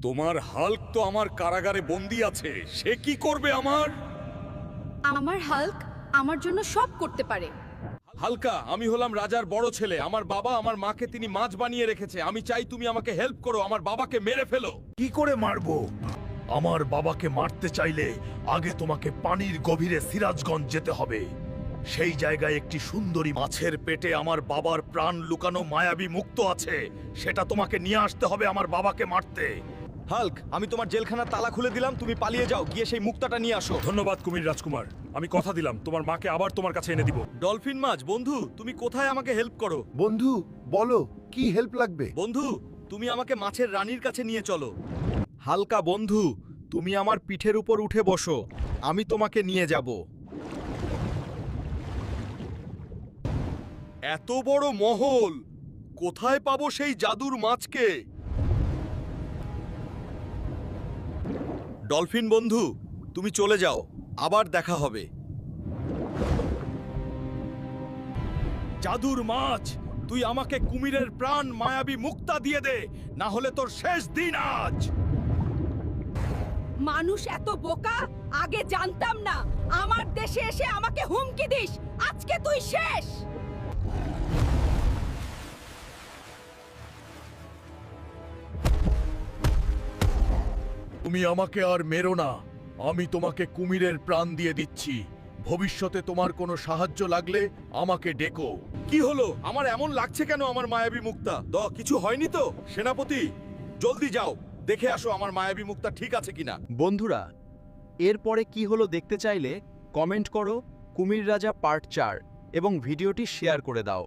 তোমার হাল্ক তো আমার কারাগারে বন্দি আছে, সে কি করবে আমার? আমার হাল্ক আমার জন্য সব করতে পারে। হালকা, আমি হলাম রাজার বড় ছেলে। আমার বাবা আমার মাকে তিনি মাছ বানিয়ে রেখেছে। আমি চাই তুমি আমাকে হেল্প করো, আমার বাবাকে মেরে ফেলো। কি করে মারবো? আমার বাবাকে মারতে চাইলে আগে তোমাকে পানির গভীরে সিরাজগঞ্জ যেতে হবে। সেই জায়গায় একটি সুন্দরী মাছের পেটে আমার বাবার প্রাণ লুকানো মায়াবী মুক্ত আছে। সেটা তোমাকে নিয়ে আসতে হবে আমার বাবাকে মারতে। হাল্ক, আমি তোমার জেলখানার তালা খুলে দিলাম, তুমি পালিয়ে যাও, গিয়ে সেই মুক্তাটা নিয়ে আসো। ধন্যবাদ কুমির রাজকুমার, আমি কথা দিলাম তোমার মাকে আবার তোমার কাছে এনে দিব। ডলফিন মাছ বন্ধু, তুমি কোথায় আমাকে হেল্প করো? বন্ধু বলো কি হেল্প লাগবে? বন্ধু, তুমি আমাকে মাছের রানীর কাছে নিয়ে চলো। হালকা বন্ধু, তুমি আমার পিঠের উপর উঠে বসো, আমি তোমাকে নিয়ে যাব। এত বড় মহল, কোথায় পাবো সেই জাদুর মাছকে? ডলফিন বন্ধু, তুমি চলে যাও, আবার দেখা হবে। জাদুর মাছ, তুই আমাকে কুমিরের প্রাণ মায়াবী মুক্তা দিয়ে দে, না হলে তোর শেষ দিন আজ। মানুষ এত বোকা আগে জানতাম না। আমার দেশে এসে আমাকে হুমকি দিস, আজকে তুই শেষ। তুমি আমাকে আর মেরো না, আমি তোমাকে কুমিরের প্রাণ দিয়ে দিচ্ছি। ভবিষ্যতে তোমার কোনো সাহায্য লাগলে আমাকে ডেকো। কি হলো? আমার এমন লাগছে কেন? আমার মায়াবী মুক্তা কিছু হয়নি তো? সেনাপতি, জলদি যাও, দেখে আসো আমার মায়াবী মুক্তা ঠিক আছে কিনা। বন্ধুরা, এরপরে কি হলো দেখতে চাইলে কমেন্ট করো কুমির রাজা পার্ট 4 এবং ভিডিওটি শেয়ার করে দাও।